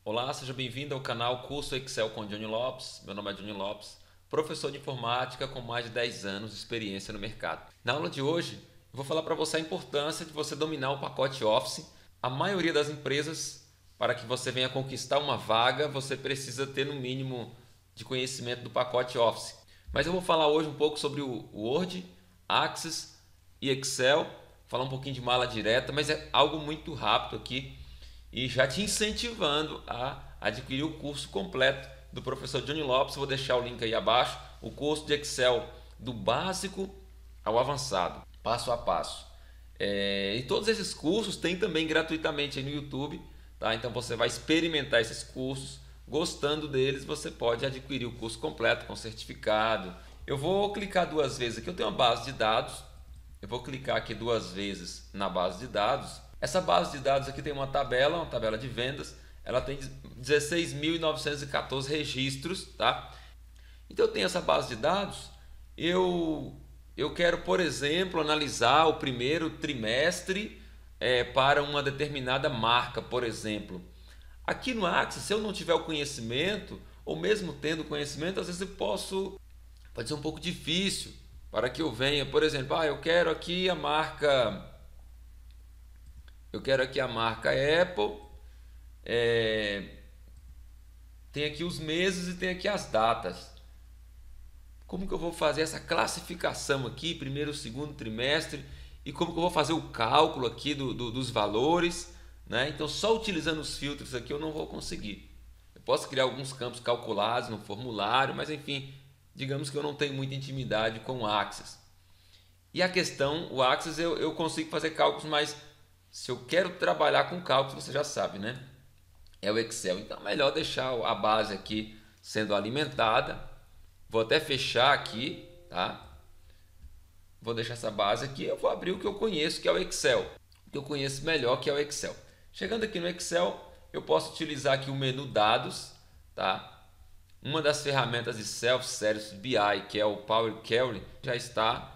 Olá, seja bem-vindo ao canal Curso Excel com Johnny Lopes. Meu nome é Johnny Lopes, professor de informática com mais de 10 anos de experiência no mercado. Na aula de hoje, eu vou falar para você a importância de você dominar o pacote Office. A maioria das empresas, para que você venha conquistar uma vaga, você precisa ter no mínimo de conhecimento do pacote Office. Mas eu vou falar hoje um pouco sobre o Word, Access e Excel, falar um pouquinho de mala direta, mas é algo muito rápido aqui e já te incentivando a adquirir o curso completo do professor Johnny Lopes. Vou deixar o link aí abaixo, o curso de Excel do básico ao avançado, passo a passo. E todos esses cursos tem também gratuitamente aí no YouTube, tá? Então você vai experimentar esses cursos, gostando deles você pode adquirir o curso completo com certificado. Eu vou clicar duas vezes aqui, eu tenho uma base de dados, eu vou clicar aqui duas vezes na base de dados. Essa base de dados aqui tem uma tabela de vendas, ela tem 16.914 registros, tá? Então eu tenho essa base de dados, eu quero, por exemplo, analisar o primeiro trimestre para uma determinada marca, por exemplo. Aqui no Access, se eu não tiver o conhecimento, ou mesmo tendo conhecimento, às vezes pode ser um pouco difícil para que eu venha, por exemplo, eu quero aqui a marca Apple, tem aqui os meses e tem aqui as datas. Como que eu vou fazer essa classificação aqui, primeiro, segundo trimestre, e como que eu vou fazer o cálculo aqui dos valores, né? Então só utilizando os filtros aqui eu não vou conseguir. Eu posso criar alguns campos calculados no formulário, mas enfim, digamos que eu não tenho muita intimidade com o Access. E a questão, o Access eu consigo fazer cálculos, mas se eu quero trabalhar com cálculos, você já sabe, né? É o Excel. Então é melhor deixar a base aqui sendo alimentada. Vou até fechar aqui, tá? Vou deixar essa base aqui, eu vou abrir o que eu conheço, que é o Excel. O que eu conheço melhor, que é o Excel. Chegando aqui no Excel, eu posso utilizar aqui o menu Dados, tá? Uma das ferramentas de Self-Service BI, que é o Power Query, já está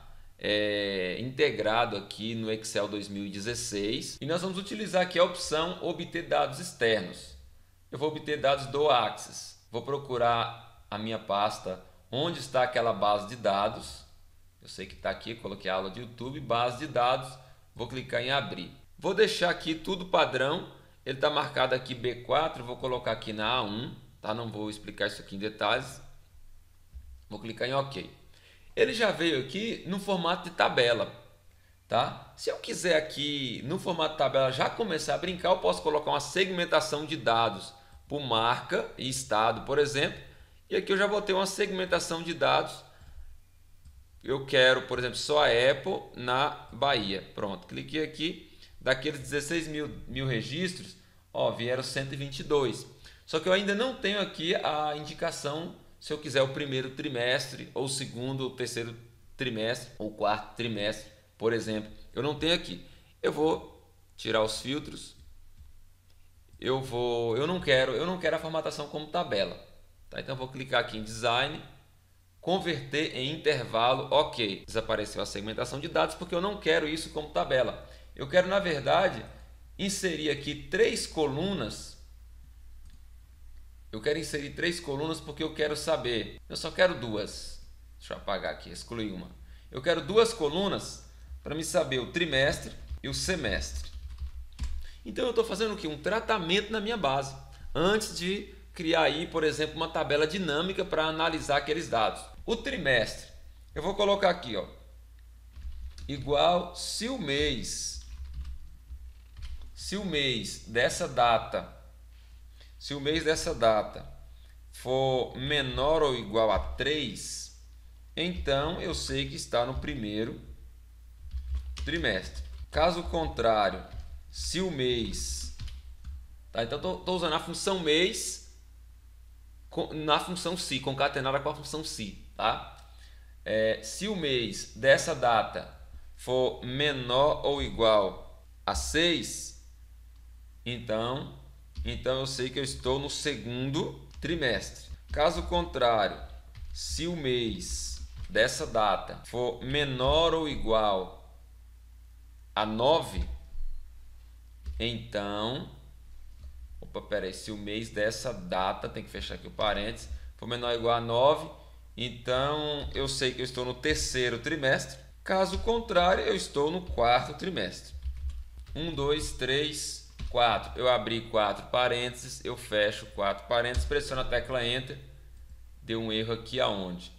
integrado aqui no Excel 2016. E nós vamos utilizar aqui a opção Obter dados externos. Eu vou obter dados do Access. Vou procurar a minha pasta onde está aquela base de dados. Eu sei que está aqui, coloquei a aula de YouTube, base de dados. Vou clicar em abrir. Vou deixar aqui tudo padrão. Ele está marcado aqui B4, vou colocar aqui na A1. Tá? Não vou explicar isso aqui em detalhes. Vou clicar em OK. Ele já veio aqui no formato de tabela, tá? Se eu quiser aqui no formato de tabela já começar a brincar, eu posso colocar uma segmentação de dados por marca e estado, por exemplo. E aqui eu já vou ter uma segmentação de dados. Eu quero, por exemplo, só a Apple na Bahia. Pronto, cliquei aqui. Daqueles 16 mil registros, ó, vieram 122. Só que eu ainda não tenho aqui a indicação se eu quiser o primeiro trimestre, ou o segundo, ou terceiro trimestre, ou quarto trimestre, por exemplo. Eu não tenho aqui. Eu vou tirar os filtros. Eu não quero a formatação como tabela. Tá? Então eu vou clicar aqui em Design, converter em intervalo, OK. Desapareceu a segmentação de dados porque eu não quero isso como tabela. Eu quero, na verdade, inserir aqui três colunas. Eu quero inserir três colunas porque eu quero saber. Eu só quero duas. Deixa eu apagar aqui, excluir uma. Eu quero duas colunas para me saber o trimestre e o semestre. Então eu estou fazendo o quê? Um tratamento na minha base. Antes de criar aí, por exemplo, uma tabela dinâmica para analisar aqueles dados. O trimestre. Eu vou colocar aqui, ó, igual se o mês dessa data for menor ou igual a 3, então eu sei que está no primeiro trimestre. Caso contrário, se o mês... Tá? Então estou usando a função mês na função se, concatenada com a função se. Tá? Se o mês dessa data for menor ou igual a 6, então eu sei que eu estou no segundo trimestre. Caso contrário, se o mês dessa data for menor ou igual a 9, então Opa, pera aí, se o mês dessa data, tem que fechar aqui o parênteses, for menor ou igual a 9, então eu sei que eu estou no terceiro trimestre. Caso contrário, eu estou no quarto trimestre. 1, 2, 3, 4. Eu abri 4 parênteses, eu fecho 4 parênteses, pressiono a tecla Enter. Deu um erro aqui aonde?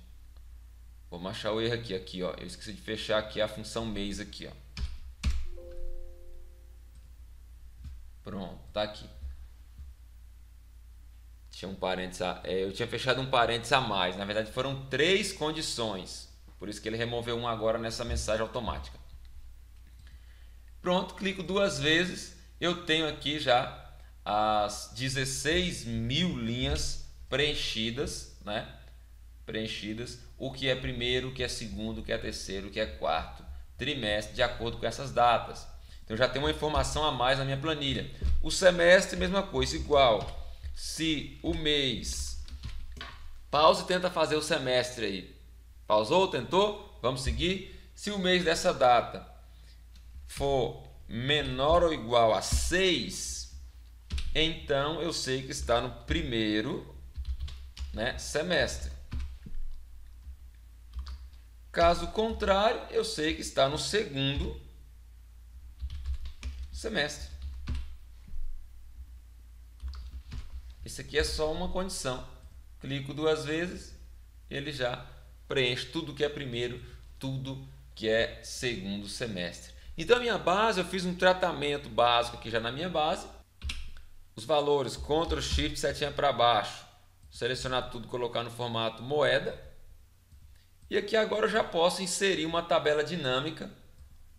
Vamos achar o erro aqui, ó. Eu esqueci de fechar aqui a função mês aqui, ó. Pronto, tá aqui. Tinha um parênteses, eu tinha fechado um parênteses a mais. Na verdade, foram 3 condições. Por isso que ele removeu um agora nessa mensagem automática. Pronto, clico 2 vezes. Eu tenho aqui já as 16.000 linhas preenchidas, né? Preenchidas. O que é primeiro, o que é segundo, o que é terceiro, o que é quarto trimestre, de acordo com essas datas. Então já tem uma informação a mais na minha planilha. O semestre, mesma coisa, igual. Se o mês... Pausa e tenta fazer o semestre aí. Pausou? Tentou? Vamos seguir. Se o mês dessa data for menor ou igual a 6, então eu sei que está no primeiro, né, semestre. Caso contrário, eu sei que está no segundo semestre. Isso aqui é só uma condição. Clico 2 vezes, ele já preenche tudo que é primeiro, tudo que é segundo semestre. Então a minha base, eu fiz um tratamento básico aqui já na minha base. Os valores, Ctrl Shift, setinha para baixo. Selecionar tudo, colocar no formato moeda. E aqui agora eu já posso inserir uma tabela dinâmica.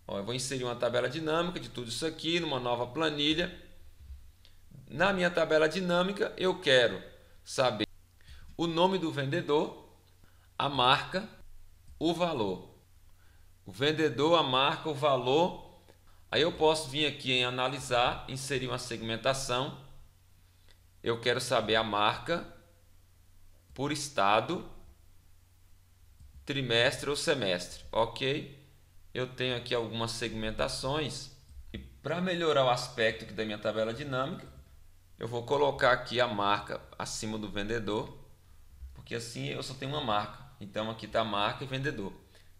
Ó, eu vou inserir uma tabela dinâmica de tudo isso aqui numa nova planilha. Na minha tabela dinâmica, eu quero saber o nome do vendedor, a marca, o valor. O vendedor, a marca, o valor. Aí eu posso vir aqui em analisar, inserir uma segmentação. Eu quero saber a marca por estado, trimestre ou semestre. Ok? Eu tenho aqui algumas segmentações. E para melhorar o aspecto aqui da minha tabela dinâmica, eu vou colocar aqui a marca acima do vendedor, porque assim eu só tenho uma marca. Então aqui está marca e vendedor.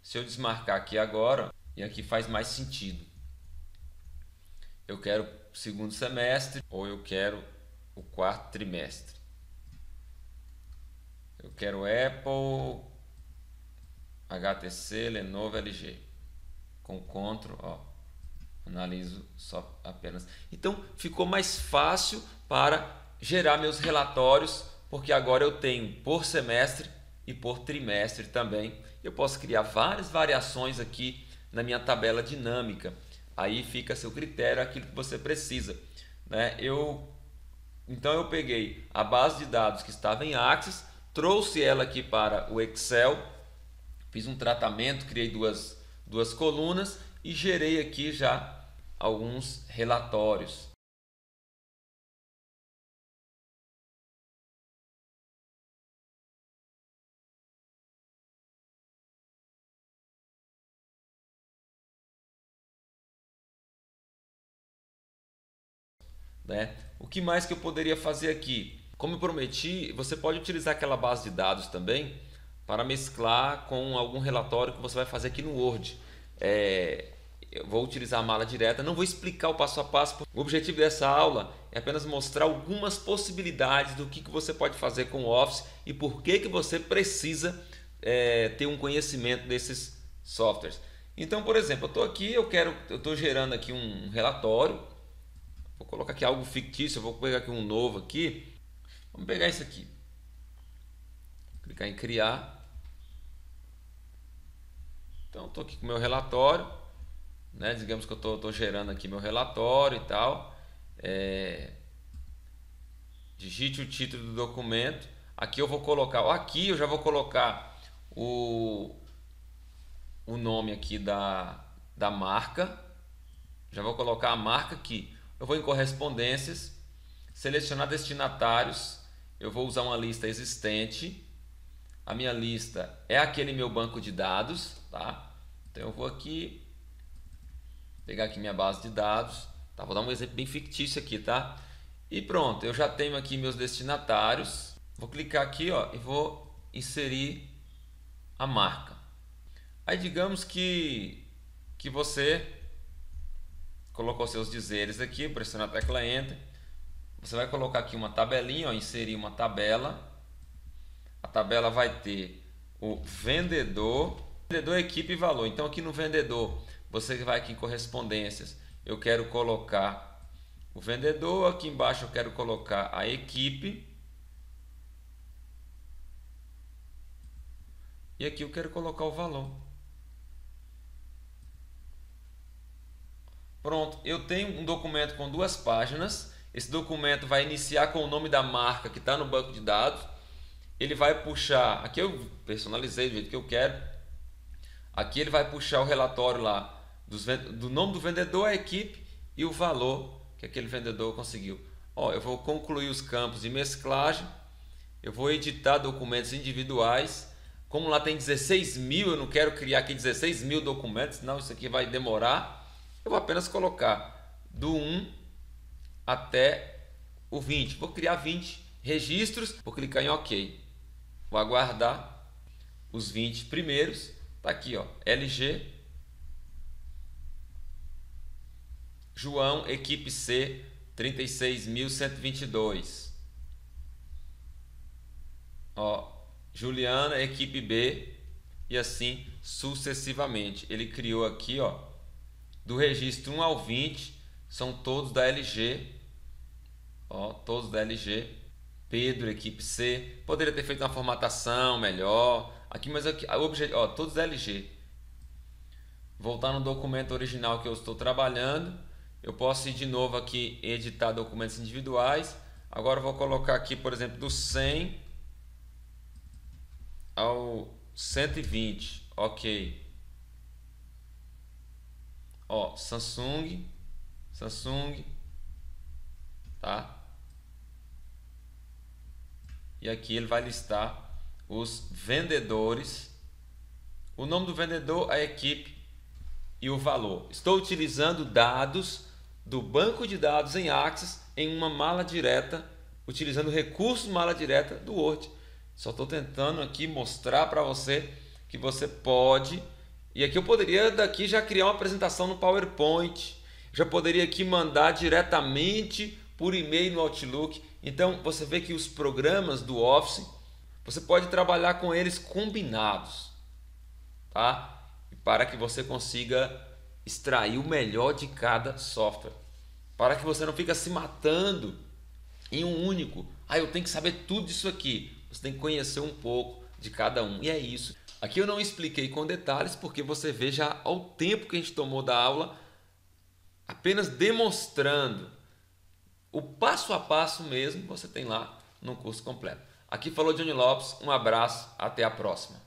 Se eu desmarcar aqui agora, e aqui faz mais sentido. Eu quero o segundo semestre ou eu quero o quarto trimestre. Eu quero Apple, HTC, Lenovo, LG. Com Ctrl, ó. Analiso só apenas. Então ficou mais fácil para gerar meus relatórios, porque agora eu tenho por semestre e por trimestre também. Eu posso criar várias variações aqui na minha tabela dinâmica. Aí fica a seu critério aquilo que você precisa, né? Então eu peguei a base de dados que estava em Access, trouxe ela aqui para o Excel, fiz um tratamento, criei duas colunas e gerei aqui já alguns relatórios. Né? O que mais que eu poderia fazer aqui? Como eu prometi, você pode utilizar aquela base de dados também para mesclar com algum relatório que você vai fazer aqui no Word. Eu vou utilizar a mala direta, não vou explicar o passo a passo. O objetivo dessa aula é apenas mostrar algumas possibilidades do que você pode fazer com o Office e por que você precisa ter um conhecimento desses softwares. Então, por exemplo, eu estou aqui, eu estou gerando aqui um relatório. Vou colocar aqui algo fictício, eu vou pegar aqui um novo aqui. Vamos pegar isso aqui. Clicar em criar. Então, estou aqui com o meu relatório, né? Digamos que eu estou gerando aqui meu relatório e tal. Digite o título do documento. Aqui eu vou colocar, aqui eu já vou colocar o nome aqui da marca. Já vou colocar a marca aqui. Eu vou em correspondências, selecionar destinatários. Eu vou usar uma lista existente. A minha lista é aquele meu banco de dados, tá? Então eu vou aqui pegar aqui minha base de dados, tá? Vou dar um exemplo bem fictício aqui, tá? E pronto, eu já tenho aqui meus destinatários. Vou clicar aqui, ó, e vou inserir a marca. Aí digamos que você colocou seus dizeres aqui, pressiona a tecla Enter. Você vai colocar aqui uma tabelinha, ó, inserir uma tabela. A tabela vai ter o vendedor, equipe e valor. Então aqui no vendedor, você vai aqui em correspondências, eu quero colocar o vendedor, aqui embaixo eu quero colocar a equipe. E aqui eu quero colocar o valor. Pronto, eu tenho um documento com 2 páginas. Esse documento vai iniciar com o nome da marca que está no banco de dados. Ele vai puxar, aqui eu personalizei do jeito que eu quero. Aqui ele vai puxar o relatório lá do nome do vendedor, a equipe e o valor que aquele vendedor conseguiu. Ó, eu vou concluir os campos de mesclagem. Eu vou editar documentos individuais. Como lá tem 16.000, eu não quero criar aqui 16.000 documentos, senão isso aqui vai demorar. Eu vou apenas colocar do 1 até o 20. Vou criar 20 registros. Vou clicar em OK. Vou aguardar os 20 primeiros. Tá aqui, ó, LG, João, equipe C, 36.122. Ó, Juliana, equipe B, e assim sucessivamente. Ele criou aqui, ó, do registro 1 ao 20, são todos da LG. Ó, todos da LG. Pedro, equipe C. Poderia ter feito uma formatação melhor. Aqui, mas aqui, ó, todos da LG. Voltar no documento original que eu estou trabalhando. Eu posso ir de novo aqui em editar documentos individuais. Agora eu vou colocar aqui, por exemplo, do 100 ao 120. OK. Ó, Samsung, tá? E aqui ele vai listar os vendedores, o nome do vendedor, a equipe e o valor. Estou utilizando dados do banco de dados em Access em uma mala direta, utilizando recursos mala direta do Word. Só estou tentando aqui mostrar para você que você pode. E aqui eu poderia daqui já criar uma apresentação no PowerPoint. Já poderia aqui mandar diretamente por e-mail no Outlook. Então você vê que os programas do Office, você pode trabalhar com eles combinados, tá? Para que você consiga extrair o melhor de cada software. Para que você não fique se matando em um único. Eu tenho que saber tudo disso aqui. Você tem que conhecer um pouco de cada um. E é isso. Aqui eu não expliquei com detalhes porque você vê já ao tempo que a gente tomou da aula, apenas demonstrando o passo a passo mesmo, você tem lá no curso completo. Aqui falou Johnny Lopes, um abraço, até a próxima.